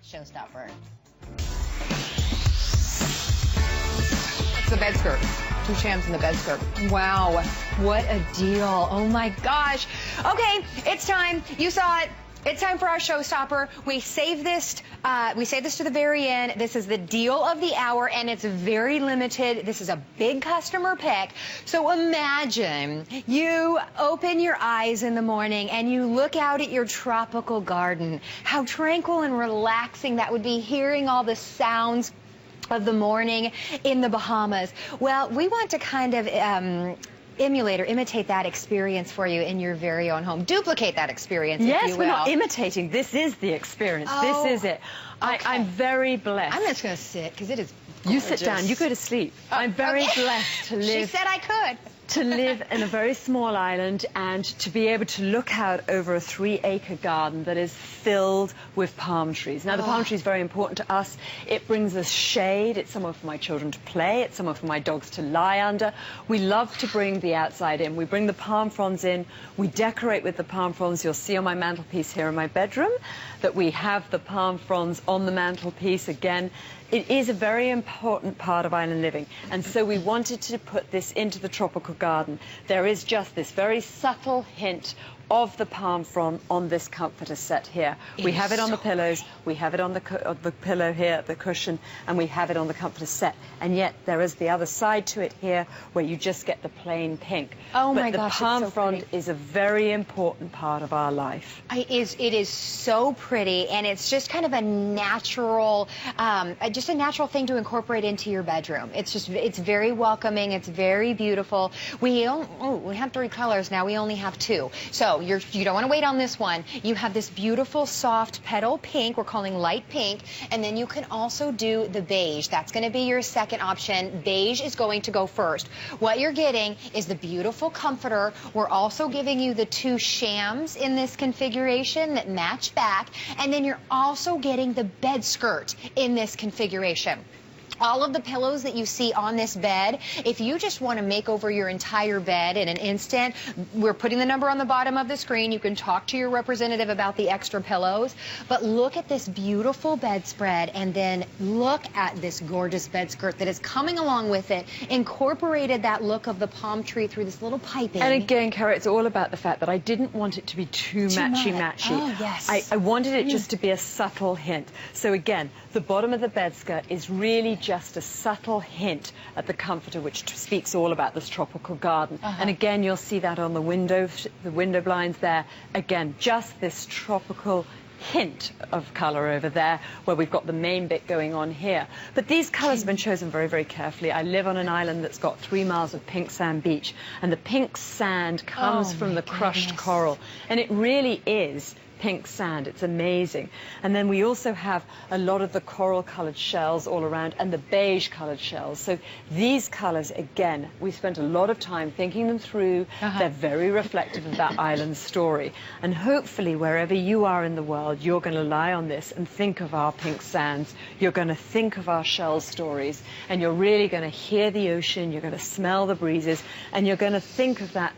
Showstopper. It's the bed skirt. 2 shams in the bed skirt. Wow, what a deal. Oh my gosh. Okay, it's time. You saw it. It's time for our showstopper. We save this to the very end. This is the deal of the hour, and it's very limited. This is a big customer pick. So imagine you open your eyes in the morning and you look out at your tropical garden. How tranquil and relaxing that would be, hearing all the sounds of the morning in the Bahamas. Well, we want to kind of emulate or imitate that experience for you in your very own home. Duplicate that experience, yes, if you will. We're not imitating. This is the experience. Oh, this is it. okay. I'm very blessed. I'm just going to sit because it is gorgeous. You sit down. You go to sleep. I'm very blessed to live. She said I could. To live in a very small island and to be able to look out over a 3-acre garden that is filled with palm trees. Now, the palm tree is very important to us. It brings us shade. It's somewhere for my children to play. It's somewhere for my dogs to lie under. We love to bring the outside in. We bring the palm fronds in. We decorate with the palm fronds. You'll see on my mantelpiece here in my bedroom that we have the palm fronds on the mantelpiece again. It is a very important part of island living, and so we wanted to put this into the tropical garden. There is just this very subtle hint of the palm frond on this comforter set here. We have it on the pillows, we have it on the pillow here, the cushion, and we have it on the comforter set. And yet there is the other side to it here where you just get the plain pink. Oh my gosh, the palm it's so frond pretty. is a very important part of our life. It is so pretty, and it's just kind of a natural, just a natural thing to incorporate into your bedroom. It's very welcoming. It's very beautiful. We have 3 colors now. We only have 2. So you don't want to wait on this one. You have this beautiful soft petal pink. We're calling light pink, and then you can also do the beige. That's going to be your second option. Beige is going to go first. What you're getting is the beautiful comforter. We're also giving you the 2 shams in this configuration that match back, and then you're also getting the bed skirt in this configuration. All of the pillows that you see on this bed, if you just want to make over your entire bed in an instant, we're putting the number on the bottom of the screen. You can talk to your representative about the extra pillows. But look at this beautiful bedspread, and then look at this gorgeous bed skirt that is coming along with it. Incorporated that look of the palm tree through this little piping. And again, Cara, it's all about the fact that I didn't want it to be too matchy-matchy. Oh, yes. I wanted it just to be a subtle hint. So again, the bottom of the bed skirt is really just a subtle hint at the comforter, which speaks all about this tropical garden. And again, you'll see that on the window blinds there. Again, just this tropical hint of colour over there, where we've got the main bit going on here. But these colours have been chosen very, very carefully. I live on an island that's got 3 miles of pink sand beach, and the pink sand comes from the crushed coral, and it really is pink sand. It's amazing. And then we also have a lot of the coral colored shells all around, and the beige colored shells. So these colors, again, we spent a lot of time thinking them through. They're very reflective of that island story. And hopefully wherever you are in the world, you're going to lie on this and think of our pink sands. You're going to think of our shell stories, and you're really going to hear the ocean. You're going to smell the breezes, and you're going to think of that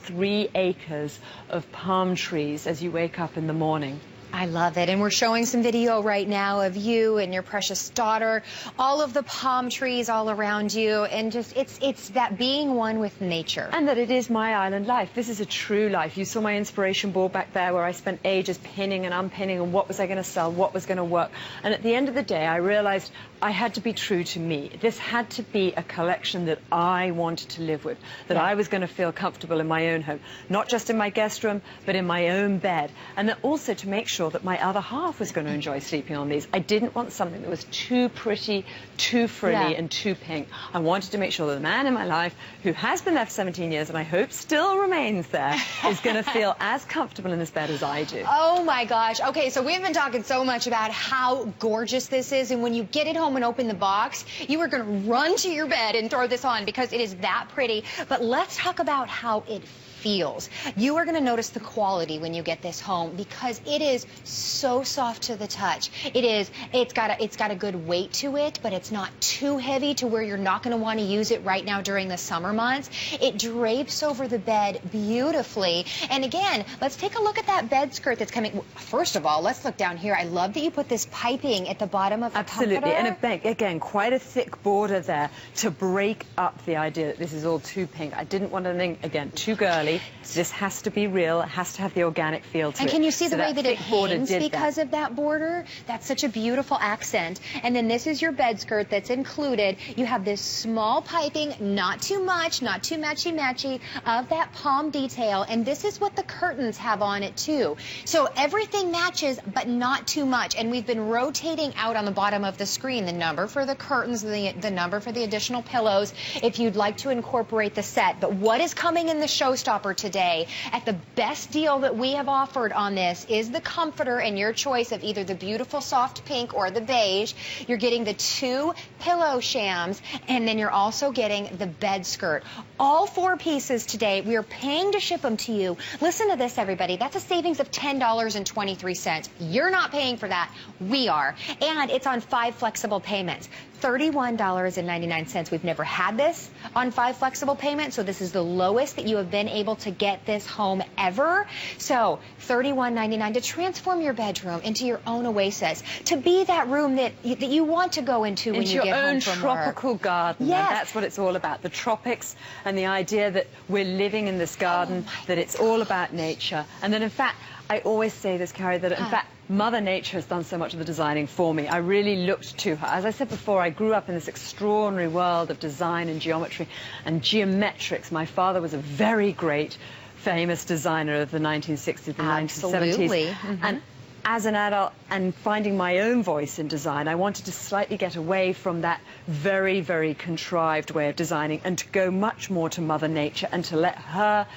3 acres of palm trees as you wake up in the morning. I love it. And we're showing some video right now of you and your precious daughter, all of the palm trees all around you, and just it's that being one with nature. And that it is my island life. This is a true life. You saw my inspiration board back there where I spent ages pinning and unpinning and what was I going to sell, what was going to work. And at the end of the day, I realized I had to be true to me. This had to be a collection that I wanted to live with, that I was going to feel comfortable in my own home, not just in my guest room, but in my own bed. And then also to make sure that my other half was going to enjoy sleeping on these. I didn't want something that was too pretty, too frilly, and too pink. I wanted to make sure that the man in my life, who has been there for 17 years and I hope still remains there, is going to feel as comfortable in this bed as I do. Oh my gosh. Okay, so we've been talking so much about how gorgeous this is, and when you get it home and open the box, you are going to run to your bed and throw this on because it is that pretty. But let's talk about how it feels. You are going to notice the quality when you get this home because it is so soft to the touch. It's got a good weight to it, but it's not too heavy to where you're not going to want to use it right now during the summer months. It drapes over the bed beautifully. And again, let's take a look at that bed skirt that's coming. First of all, let's look down here. I love that you put this piping at the bottom of the Absolutely, comforter. and again, quite a thick border there to break up the idea that this is all too pink. I didn't want anything, again, too girly. This has to be real. It has to have the organic feel to it. And can you see the way that it hangs because that. of that border? That's such a beautiful accent. And then this is your bed skirt that's included. You have this small piping, not too much, not too matchy-matchy, of that palm detail. And this is what the curtains have on it too. So everything matches, but not too much. And we've been rotating out on the bottom of the screen the number for the curtains, the number for the additional pillows, if you'd like to incorporate the set. But what is coming in the showstopper today at the best deal that we have offered on this is the comforter, and your choice of either the beautiful soft pink or the beige. You're getting the 2 pillow shams, and then you're also getting the bed skirt. All 4 pieces today. We are paying to ship them to you. Listen to this, everybody. That's a savings of $10.23. You're not paying for that. We are. And it's on 5 flexible payments. $31.99. We've never had this on 5 flexible payments, so this is the lowest that you have been able to get this home ever. So $31.99 to transform your bedroom into your own oasis, to be that room that you want to go into when you get home from your own tropical garden. Yes. And that's what it's all about, the tropics, and the idea that we're living in this garden, that it's all about nature. And then, in fact, I always say this, Carrie, that in fact, Mother Nature has done so much of the designing for me. I really looked to her. As I said before, I grew up in this extraordinary world of design and geometry and geometrics. My father was a very great, famous designer of the 1960s and 1970s. And as an adult and finding my own voice in design, I wanted to slightly get away from that very, very contrived way of designing and to go much more to Mother Nature and to let her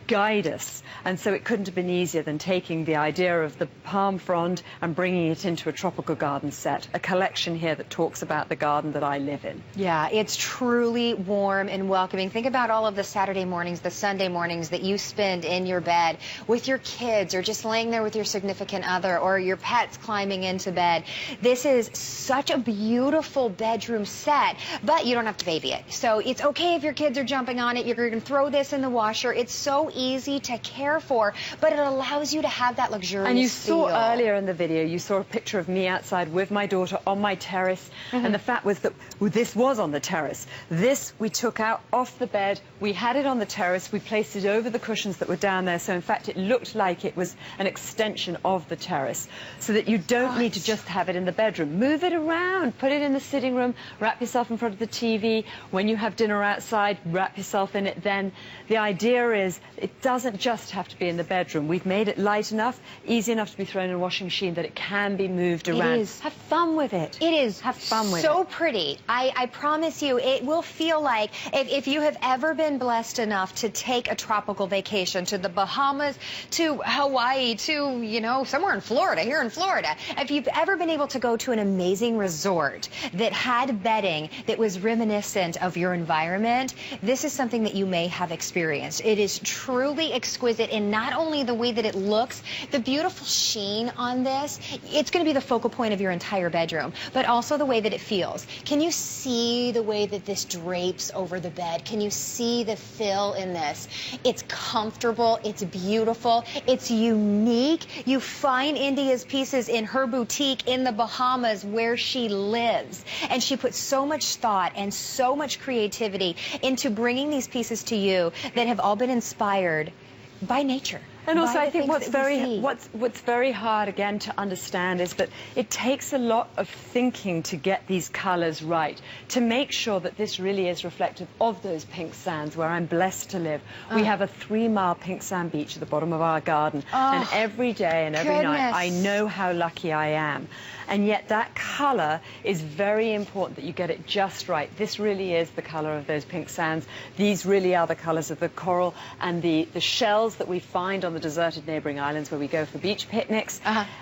guide us. And so it couldn't have been easier than taking the idea of the palm frond and bringing it into a tropical garden set, a collection here that talks about the garden that I live in. Yeah, it's truly warm and welcoming. Think about all of the Saturday mornings, the Sunday mornings that you spend in your bed with your kids, or just laying there with your significant other, or your pets climbing into bed. This is such a beautiful bedroom set, but you don't have to baby it. So it's okay if your kids are jumping on it. You're going to throw this in the washer. It's so easy to care for, but it allows you to have that luxurious And you feel. saw earlier in the video, you saw a picture of me outside with my daughter on my terrace, and the fact was that this was on the terrace. This we took out off the bed, we had it on the terrace, we placed it over the cushions that were down there, so in fact it looked like it was an extension of the terrace, so that you don't need to just have it in the bedroom. Move it around, put it in the sitting room, wrap yourself in front of the TV. When you have dinner outside, wrap yourself in it then. The idea is it doesn't just have to be in the bedroom. We've made it light enough, easy enough to be thrown in a washing machine, that it can be moved around. It is. Have fun with it. It is. Have fun with it. So pretty. I promise you, it will feel like, if you have ever been blessed enough to take a tropical vacation to the Bahamas, to Hawaii, to, you know, somewhere in Florida, here in Florida, if you've ever been able to go to an amazing resort that had bedding that was reminiscent of your environment, this is something that you may have experienced. It is truly exquisite in not only the way that it looks, the beautiful sheen on this, it's going to be the focal point of your entire bedroom, but also the way that it feels. Can you see the way that this drapes over the bed? Can you see the fill in this? It's comfortable, it's beautiful, it's unique. You find India's pieces in her boutique in the Bahamas where she lives, and she puts so much thought and so much creativity into bringing these pieces to you that have all been inspired by nature. And also, I think what's very hard, again, to understand is that it takes a lot of thinking to get these colours right, to make sure that this really is reflective of those pink sands where I'm blessed to live. We have a 3-mile pink sand beach at the bottom of our garden, and every day and every night I know how lucky I am. And yet that colour is very important, that you get it just right. This really is the colour of those pink sands. These really are the colours of the coral and the shells that we find on the deserted neighbouring islands where we go for beach picnics.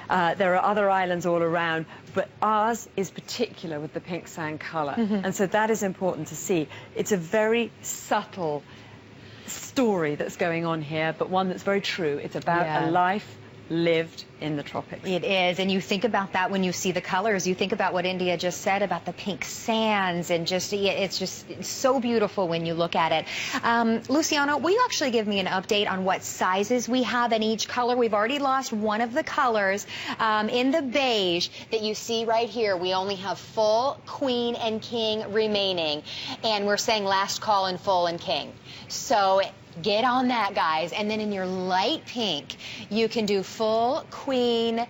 There are other islands all around, but ours is particular with the pink sand colour. And so that is important to see. It's a very subtle story that's going on here, but one that's very true. It's about a life lived in the tropics. It is, and you think about that when you see the colors. You think about what India just said about the pink sands, and just it's so beautiful when you look at it. Luciano, will you actually give me an update on what sizes we have in each color? We've already lost one of the colors. In the beige that you see right here, we only have full, queen, and king remaining, and we're saying last call in full and king. So get on that, guys. And then in your light pink, you can do full, queen,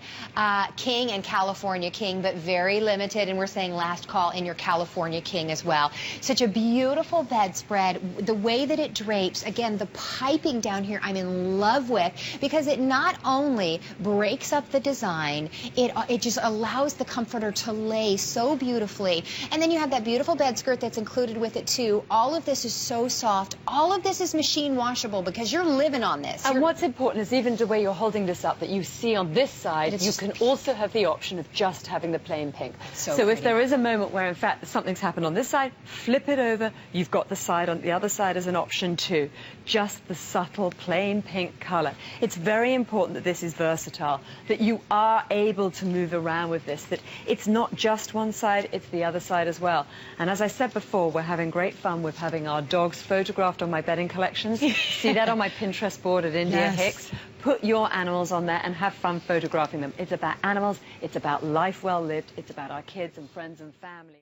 king, and California king, but very limited. And we're saying last call in your California king as well. Such a beautiful bedspread. The way that it drapes, again, the piping down here I'm in love with, because it not only breaks up the design, it just allows the comforter to lay so beautifully. And then you have that beautiful bed skirt that's included with it too. All of this is so soft. All of this is machine washable because you're living on this. And what's important is even the way you're holding this up, that you see on this side, you can also have the option of just having the plain pink. So if there is a moment where in fact something's happened on this side, flip it over, you've got the side on the other side as an option too. Just the subtle plain pink color. It's very important that this is versatile, that you are able to move around with this, that it's not just one side, it's the other side as well. And as I said before, we're having great fun with having our dogs photographed on my bedding collections. See that on my Pinterest board at India Hicks? Put your animals on there and have fun photographing them. It's about animals, it's about life well lived, it's about our kids and friends and family.